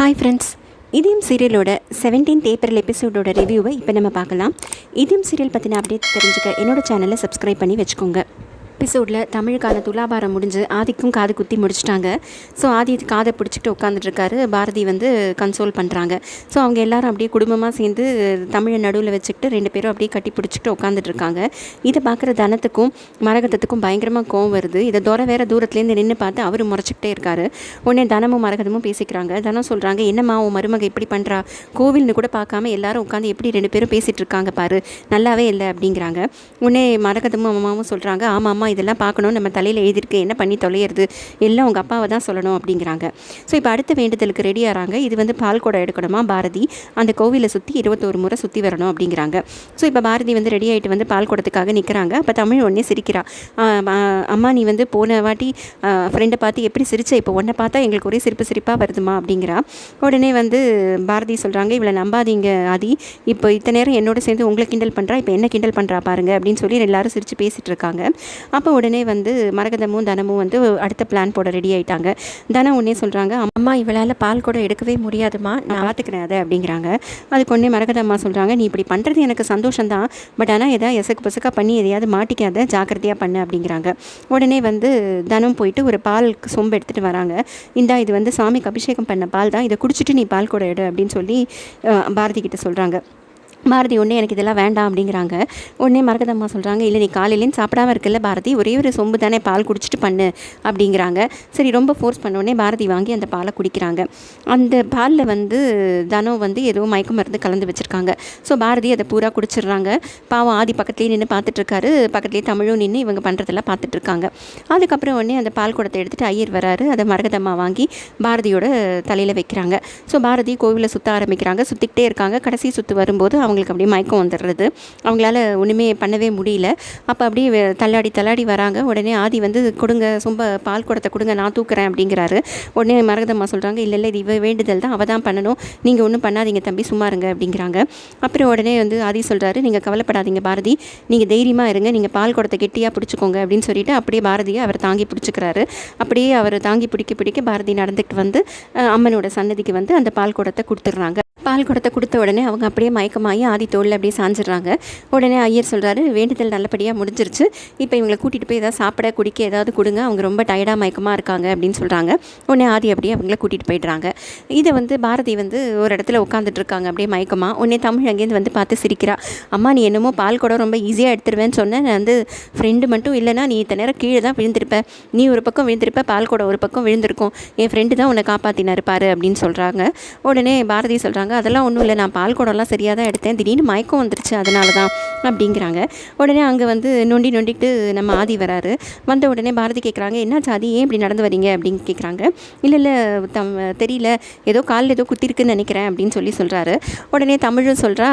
Hi friends, இதயம் சீரியலோட 17th April எபிசோடோட ரிவ்யூவை இப்போ நம்ம பார்க்கலாம். இதயம் சீரியல் பற்றின அப்டேட் தெரிஞ்சுக்க என்னோட சேனலை சப்ஸ்கிரைப் பண்ணி வச்சுக்கோங்க. எபிசோடில் தமிழுக்கான துலாபாரம் முடிஞ்சு ஆதிக்கும் காது குத்தி முடிச்சிட்டாங்க. ஸோ ஆதி காதை பிடிச்சிக்கிட்டு உட்காந்துட்ருக்காரு. பாரதி வந்து கன்சோல் பண்ணுறாங்க. ஸோ அவங்க எல்லாரும் அப்படியே குடும்பமாக சேர்ந்து தமிழை நடுவில் வச்சுக்கிட்டு 2 பேரும் அப்படியே கட்டி பிடிச்சிக்கிட்டு உட்காந்துட்ருக்காங்க. இதை பார்க்குற தனத்துக்கும் மரகதத்துக்கும் பயங்கரமாக கோவம் வருது. இதை வேறு தூரத்துலேருந்து நின்று பார்த்து அவர் முறைச்சிக்கிட்டே இருக்காரு. உடனே தனமும் மரகதமும் பேசிக்கிறாங்க. தனம் சொல்கிறாங்க, என்னம்மா உன் மருமக இப்படி பண்ணுறா, கோவில்னு கூட பார்க்காம எல்லாரும் உட்காந்து எப்படி 2 பேரும் பேசிகிட்டு இருக்காங்க பாரு, நல்லாவே இல்லை அப்படிங்கிறாங்க. உடனே மரகதமும் அம்மாவும் சொல்கிறாங்க, ஆமாம்மா இதெல்லாம் பார்க்கணும், நம்ம தலையில் எழுதிருக்கு, என்ன பண்ணி தொலையிறது, எல்லாம் உங்கள் அப்பாவை தான் சொல்லணும் அப்படிங்கிறாங்க. ஸோ இப்போ அடுத்த வேண்டுதலுக்கு ரெடி ஆகிறாங்க. இது வந்து பால் குடம் எடுக்கணுமா பாரதி, அந்த கோவிலை சுற்றி 21 முறை சுற்றி வரணும் அப்படிங்கிறாங்க. ஸோ இப்போ பாரதி வந்து ரெடி ஆகிட்டு வந்து பால் குடத்துக்காக நிற்கிறாங்க. அப்போ தமிழ் உடனே சிரிக்கிறா. அம்மா நீ வந்து போன வாட்டி ஃப்ரெண்டை பார்த்து எப்படி சிரிச்ச, இப்போ உன்னை பார்த்தா எங்களுக்கு ஒரே சிரிப்பாக வருதுமா அப்படிங்கிறா. உடனே வந்து பாரதி சொல்கிறாங்க, இவளை நம்பாதீங்க ஆதி, இப்போ இத்தனை நேரம் என்னோட சேர்ந்து உங்களை கிண்டல் பண்ணுறா, இப்போ என்ன கிண்டல் பண்ணுறா பாருங்க அப்படின்னு சொல்லி எல்லாரும் சிரித்து பேசிகிட்டு இருக்காங்க. அப்போ உடனே வந்து மரகதமும் தனமும் வந்து அடுத்த பிளான் போட ரெடி ஆகிட்டாங்க. தனம் உடனே சொல்கிறாங்க, அம்மா இவளால் பால் கூட எடுக்கவே முடியாதுமா, நான் பார்த்துக்கிறேன் அதை அப்படிங்கிறாங்க. அதுக்கு உடனே மரகதம்மா சொல்கிறாங்க, நீ இப்படி பண்ணுறது எனக்கு சந்தோஷம்தான், பட் ஆனால் எதாவது எசக்கு பசக்காக பண்ணி எதையாவது மாட்டிக்காத, ஜாக்கிரதையாக பண்ணு அப்படிங்கிறாங்க. உடனே வந்து தனம் போயிட்டு ஒரு பால் சொம்பு எடுத்துகிட்டு வராங்க. இது வந்து சாமிக்கு அபிஷேகம் பண்ண பால் தான், இதை குடிச்சிட்டு நீ பால் கூட எடு அப்படின்னு சொல்லி பாரதி கிட்ட சொல்கிறாங்க. பாரதி உடனே எனக்கு இதெல்லாம் வேண்டாம் அப்படிங்கிறாங்க. உடனே மரகதம்மா சொல்கிறாங்க, இல்லை நீ காலையிலேருந்து சாப்பிடாமல் இருக்குல்ல பாரதி, ஒரே ஒரு சொம்பு தானே பால் குடிச்சிட்டு பண்ணு அப்படிங்கிறாங்க. சரி ரொம்ப ஃபோர்ஸ் பண்ண உடனே பாரதி வாங்கி அந்த பாலை குடிக்கிறாங்க. அந்த பாலில் வந்து தனம் வந்து ஏதோ மயக்க மருந்து கலந்து வச்சுருக்காங்க. ஸோ பாரதி அதை பூரா குடிச்சிடுறாங்க. பாவம் ஆதி பக்கத்துலேயே நின்று பார்த்துட்ருக்காரு. பக்கத்துலேயே தமிழும் நின்று இவங்க பண்ணுறதெல்லாம் பார்த்துட்ருக்காங்க. அதுக்கப்புறம் உடனே அந்த பால் குடத்தை எடுத்துகிட்டு ஐயர் வராரு. அதை மரகதம்மா வாங்கி பாரதியோட தலையில் வைக்கிறாங்க. ஸோ பாரதி கோவிலை சுற்ற ஆரம்பிக்கிறாங்க. சுற்றிக்கிட்டே இருக்காங்க. கடைசி சுற்று வரும்போது அவங்களுக்கு அப்படியே மயக்கம் வந்துடுறது. அவங்களால ஒன்றுமே பண்ணவே முடியல. அப்போ அப்படியே தள்ளாடி வராங்க. உடனே ஆதி வந்து கொடுங்க, சொம்ப பால் குடத்தை கொடுங்க, நான் தூக்குறேன் அப்படிங்கிறாரு. உடனே மரகதம்மா சொல்கிறாங்க, இல்லை இது இவ வேண்டுதல் தான், அவள் தான் பண்ணணும், நீங்கள் ஒன்றும் பண்ணாதீங்க தம்பி, சும்மா இருங்க அப்படிங்கிறாங்க. அப்புறம் உடனே வந்து ஆதி சொல்கிறாரு, நீங்கள் கவலைப்படாதீங்க பாரதி, நீங்கள் தைரியமாக இருங்க, நீங்கள் பால் குடத்தை கெட்டியாக பிடிச்சிக்கோங்க அப்படின்னு சொல்லிட்டு அப்படியே பாரதியை அவர் தாங்கி பிடிச்சிக்கிறாரு. அப்படியே அவர் தாங்கி பிடிக்க பாரதி நடந்துக்கிட்டு வந்து அம்மனோட சன்னதிக்கு வந்து அந்த பால் குடத்தை கொடுத்துட்றாங்க. பால் குடத்தை கொடுத்த உடனே அவங்க அப்படியே மயக்கமாகி ஆதி தோளில் அப்படியே சாஞ்சிடுறாங்க. உடனே ஐயர் சொல்கிறாரு, வேண்டுதல் நல்லபடியாக முடிஞ்சிருச்சு, இப்போ இவங்களை கூட்டிகிட்டு போய் ஏதாவது சாப்பிட குடிக்க ஏதாவது கொடுங்க, அவங்க ரொம்ப டயர்டாக மயக்கமாக இருக்காங்க அப்படின்னு சொல்கிறாங்க. உடனே ஆதி அப்படியே அவங்கள கூட்டிகிட்டு போயிடுறாங்க. இதை வந்து பாரதி வந்து ஒரு இடத்துல உட்காந்துட்டு இருக்காங்க அப்படியே மயக்கமாக. உடனே தமிழ் அங்கேருந்து வந்து பார்த்து சிரிக்கிறா. அம்மா நீ என்னமோ பால் குடம் ரொம்ப ஈஸியாக எடுத்துருவேன்னு சொன்னேன், நான் வந்து ஃப்ரெண்டு மட்டும் இல்லைனா நீ இத்தனை நேரம் கீழே தான் விழுந்திருப்பேன், நீ ஒரு பக்கம் விழுந்திருப்ப, பால் குடம் ஒரு பக்கம் விழுந்திருக்கும், என் ஃப்ரெண்டு தான் உன்னை காப்பாற்றினாரு பாரு அப்படின்னு சொல்கிறாங்க. உடனே பாரதி சொல்கிறாங்க, அதெல்லாம் ஒன்றும் இல்லை, நான் பால் குடம்லாம் சரியாக தான் எடுத்தேன், திடீர்னு மயக்கம் வந்துருச்சு அதனால தான் அப்படிங்கிறாங்க. உடனே அங்கே வந்து நொண்டிக்கிட்டு நம்ம ஆதி வராரு. வந்த உடனே பாரதி கேட்குறாங்க, என்ன ஆதி, ஏன் இப்படி நடந்து வரீங்க அப்படின்னு கேட்குறாங்க. இல்லை தெரியல, ஏதோ காலில் ஏதோ குத்திருக்குன்னு நினைக்கிறேன் அப்படின்னு சொல்கிறாரு. உடனே தமிழும் சொல்கிறா,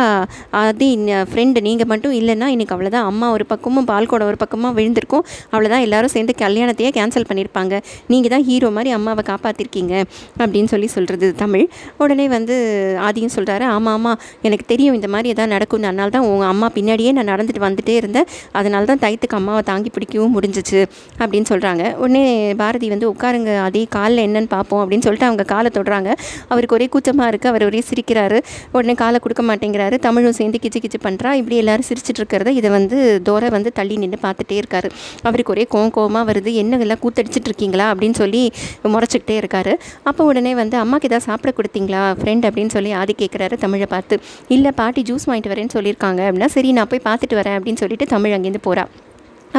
ஆதி ஃப்ரெண்டு நீங்கள் மட்டும் இல்லைன்னா இன்னைக்கு அவ்வளோதான், அம்மா ஒரு பக்கமும் பால் குடம் ஒரு பக்கமாக விழுந்திருக்கும், அவ்வளோதான், எல்லாரும் சேர்ந்து கல்யாணத்தையே கேன்சல் பண்ணியிருப்பாங்க, நீங்கள் தான் ஹீரோ மாதிரி அம்மாவை காப்பாற்றிருக்கீங்க அப்படின்னு சொல்கிறது தமிழ். உடனே வந்து ஆதியும் சொல்கிறாரு, ஆமாம் எனக்கு தெரியும் இந்த மாதிரி எதாவது நடக்கும், அதனால தான் உங்கள் அம்மா பின்னாடியே நான் நடந்துட்டு வந்துட்டே இருந்தேன், அதனால தான் தைத்துக்கு அம்மாவை தாங்கி பிடிக்கவும் முடிஞ்சிச்சு அப்படின்னு சொல்கிறாங்க. உடனே பாரதி வந்து உட்காருங்க அதே காலில் என்னன்னு பார்ப்போம் அப்படின்னு சொல்லிட்டு அவங்க காலை தொடுறாங்க. அவருக்கு ஒரே கூச்சமாக இருக்குது, அவர் ஒரே சிரிக்கிறாரு. உடனே காலை கொடுக்க மாட்டேங்கிறாரு. தமிழும் சேர்ந்து கிச்சு பண்ணுறா. இப்படி எல்லாரும் சிரிச்சிட்டு இருக்கிறத இதை வந்து தோரை வந்து தள்ளி நின்று பார்த்துட்டே இருக்காரு. அவருக்கு ஒரே கோவமாக வருது. என்ன எல்லாம் கூத்தடிச்சிட்டு இருக்கீங்களா அப்படின்னு சொல்லி முறைச்சிக்கிட்டே இருக்காரு. அப்போ உடனே வந்து அம்மாக்கு ஏதாவது சாப்பிட கொடுத்தீங்களா ஃப்ரெண்ட் அப்படின்னு சொல்லி ஆதி கேட்குறாரு தமிழை பார்த்து. இல்லை பாட்டி ஜூஸ் வாங்கிட்டு வரேன்னு சொல்லியிருக்காங்க அப்படின்னா, சரி நான் போய் பார்த்துட்டு வரேன் அப்படின்னு சொல்லிட்டு தமிழ் அங்கேருந்து போகிறா.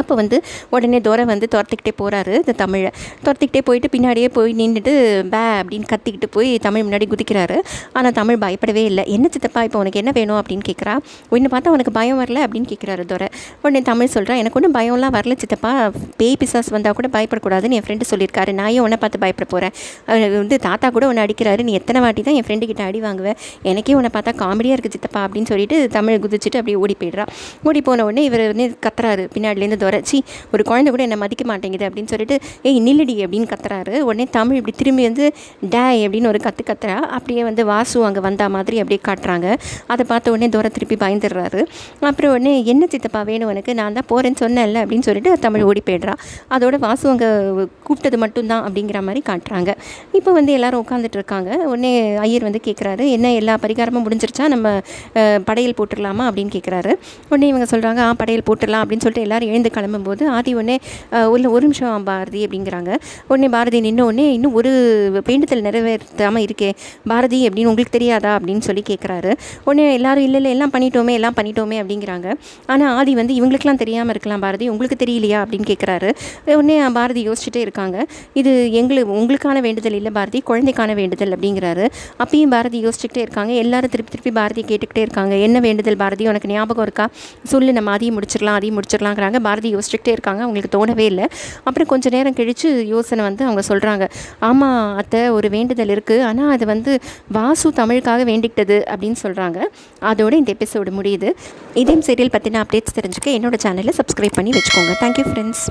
அப்போ வந்து உடனே தோரை வந்து துரத்திக்கிட்டே போகிறாரு. இந்த தமிழை துரத்திக்கிட்டே போயிட்டு பின்னாடியே போய் நின்றுட்டு பே அப்படின்னு கத்திக்கிட்டு போய் தமிழ் முன்னாடி குதிக்கிறாரு. ஆனால் தமிழ் பயப்படவே இல்லை. என்ன சித்தப்பா இப்போ உனக்கு என்ன வேணும் அப்படின்னு கேட்குறா. ஒன்று பார்த்தா உனக்கு பயம் வரல அப்படின்னு கேட்குறாரு தோரை. உடனே தமிழ் சொல்கிறா, எனக்கு ஒன்றும் பயம்லாம் வரல சித்தப்பா, பேய் பிசாஸ் வந்தால் கூட பயப்படக்கூடாதுன்னு என் ஃப்ரெண்டு சொல்லியிருக்காரு, நான் ஏன் உன்னை பார்த்து பயப்பட போகிறேன், வந்து தாத்தா கூட உன்னை அடிக்கிறாரு, நீ எத்தனை வாட்டி தான் என் ஃப்ரெண்டுக்கிட்ட அடி வாங்குவேன், எனக்கே உன்னை பார்த்தா காமெடியாக இருக்குது சித்தப்பா அப்படின்னு சொல்லிட்டு தமிழ் குதிச்சுட்டு அப்படியே ஓடி போயிடுறா. ஓடி போன உடனே இவர் வந்து கத்துறாரு பின்னாடிலேருந்து துரைச்சி ஒரு குழந்தை கூட என்னை மதிக்க மாட்டேங்குது அப்படின்னு சொல்லிட்டு ஏய் நில்லடி அப்படின்னு கத்துறாரு. உடனே தமிழ் இப்படி திரும்பி வந்து டேய் அப்படின்னு ஒரு கத்துறா. அப்படியே வந்து வாசு அங்கே வந்தா மாதிரி அப்படியே காட்டுறாங்க. அதை பார்த்த உடனே துரை திருப்பி பயந்துடுறாரு. அப்புறம் உடனே என்ன சித்தப்பா வேணும் எனக்கு, நான் தான் போகிறேன்னு சொன்னேன்ல அப்படின்னு சொல்லிட்டு தமிழ் ஓடி போய்ட்றா. அதோட வாசு அங்கே கூப்பிட்டது மட்டும்தான் அப்படிங்கிற மாதிரி காட்டுறாங்க. இப்போ வந்து எல்லோரும் உட்காந்துட்டு இருக்காங்க. உடனே ஐயர் வந்து கேட்குறாரு, என்ன எல்லா பரிகாரமும் முடிஞ்சிருச்சா, நம்ம படையல் போட்டுடலாமா அப்படின்னு கேட்குறாரு. உடனே இவங்க சொல்கிறாங்க படையல் போட்டுடலாம் அப்படின்னு சொல்லிட்டு எல்லோரும் எழுந்து கிளம்பும்போது ஆதி உடனே ஒரு நிமிஷம் பாரதி அப்படிங்கிறாங்க. உடனே பாரதி நின்று உடனே இன்னும் ஒரு வேண்டுதல் நிறைவேற்றாமல் இருக்கே பாரதி அப்படின்னு உங்களுக்கு தெரியாதா அப்படின்னு சொல்லி கேட்குறாரு. உடனே எல்லோரும் இல்லை எல்லாம் பண்ணிட்டோமே அப்படிங்கிறாங்க. ஆனால் ஆதி வந்து இவங்களுக்குலாம் தெரியாமல் இருக்கலாம் பாரதி, உங்களுக்கு தெரியலையா அப்படின்னு கேட்குறாரு. உடனே பாரதி யோசிச்சுட்டே இருக்காங்க. இது உங்களுக்கான வேண்டுதல் இல்லை பாரதி, குழந்தைக்கான வேண்டுதல் அப்படிங்கிறாரு. அப்பயும் பாரதி யோசிச்சுக்கிட்டே இருக்காங்க. எல்லாரும் திருப்பி பாரதி கேட்டுக்கிட்டே இருக்காங்க. என்ன வேண்டுதல் பாரதி, உனக்கு ஞாபகம் இருக்கா, சொல்லு, நம்ம அதையும் முடிச்சிடலாங்கிறாங்க. பாரதி யோசிச்சுக்கிட்டே இருக்காங்க. அவங்களுக்கு தோணவே இல்லை. அப்புறம் கொஞ்சம் நேரம் கழித்து யோசனை வந்து அவங்க சொல்கிறாங்க, ஆமாம் அத்தை, ஒரு வேண்டுதல் இருக்குது, ஆனால் அது வந்து வாசு தமிழுக்காக வேண்டிக்கிட்டது அப்படின்னு சொல்கிறாங்க. அதோட இந்த எபிசோடு முடியுது. இதயம் சீரியல் பற்றின அப்டேட்ஸ் தெரிஞ்சுக்க என்னோட சேனலை சப்ஸ்கிரைப் பண்ணி வச்சுக்கோங்க. Thank you friends.